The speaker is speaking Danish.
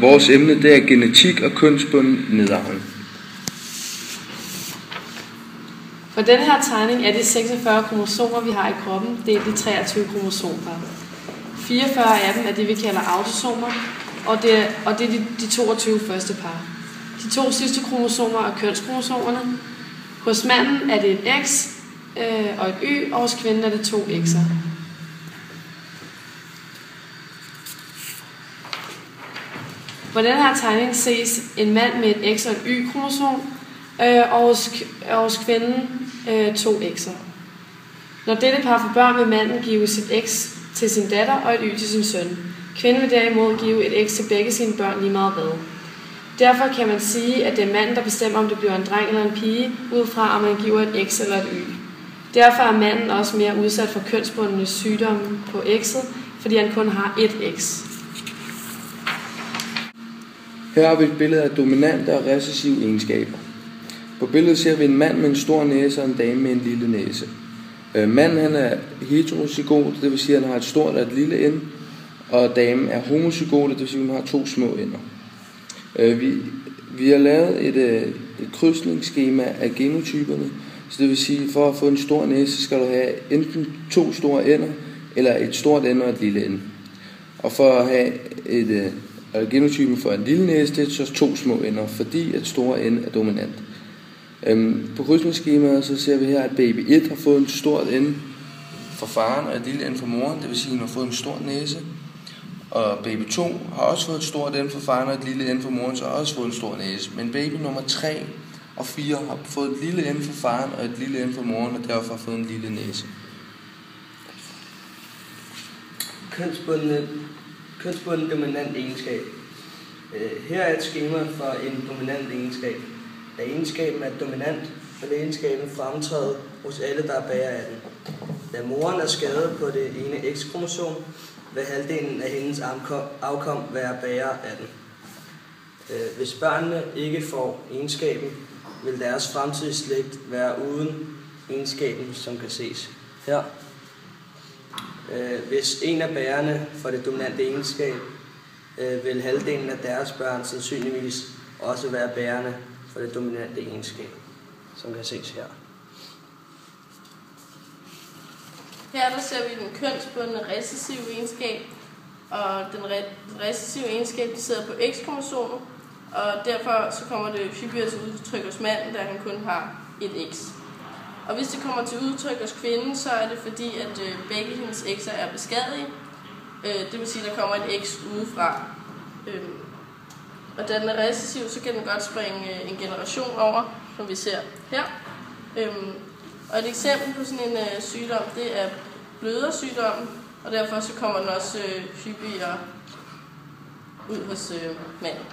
Vores emne det er genetik og kønsbunden nedarvning. For den her tegning er de 46 kromosomer, vi har i kroppen, delt i 23 kromosomper. 44 af dem er det, vi kalder autosomer, og det er de 22 første par. De 2 sidste kromosomer er kønskromosomerne. Hos manden er det et X og et Y, og hos kvinden er det 2 X'er. På den her tegning ses en mand med et X og et Y-kromosom, og hos kvinden 2 X'er. Når dette par får børn, vil manden give sit X til sin datter og et Y til sin søn. Kvinden vil derimod give et X til begge sine børn lige meget hvad. Derfor kan man sige, at det er manden, der bestemmer, om det bliver en dreng eller en pige, ud fra om man giver et X eller et Y. Derfor er manden også mere udsat for kønsbundne sygdomme på X'et, fordi han kun har et X. Her har vi et billede af dominante og recessive egenskaber. På billedet ser vi en mand med en stor næse og en dame med en lille næse. Manden han er heterozygot, det vil sige, at han har et stort og et lille end, og damen er homozygote, det vil sige, at hun har 2 små ender. Vi har lavet et krydsningsskema af genotyperne, så det vil sige, at for at få en stor næse, skal du have enten 2 store ender, eller et stort ende og et lille ende. Og for at have genotypen for en lille næse, det er så 2 små ender, fordi et store ende er dominant. På krydsningsskemaet så ser vi her, at baby 1 har fået en stort ende fra faren og et lille ende fra moren, det vil sige, at hun har fået en stor næse. Og baby 2 har også fået et stort ende fra faren og et lille ende fra moren, så har også fået en stor næse. Men baby nummer 3 og 4 har fået et lille ende fra faren og et lille ende fra moren, og derfor har fået en lille næse. Kønsbunden dominant egenskab. Her er et skema for en dominant egenskab. Da egenskaben er dominant, vil egenskaben fremtræde hos alle, der er bærer af den. Da moren er skadet på det ene X-kromosom, vil halvdelen af hendes afkom være bærer af den. Hvis børnene ikke får egenskaben, vil deres fremtidige slægt være uden egenskaben, som kan ses her. Hvis en af bærerne får det dominante egenskab, vil halvdelen af deres børn sandsynligvis også være bærerne for det dominante egenskab, som kan ses her. Her der ser vi den kønsbundne recessive egenskab, og den recessive egenskab de sidder på X-kromosomet, og derfor så kommer det hyppigere til udtryk hos manden, da han kun har et X. Og hvis det kommer til udtryk hos kvinden, så er det fordi, at begge hendes X'er er beskadigede. Det vil sige, at der kommer et X udefra. Og da den er recessiv, så kan den godt springe en generation over, som vi ser her. Og et eksempel på sådan en sygdom, det er blødersygdommen, og derfor så kommer den også hyppigere ud hos manden.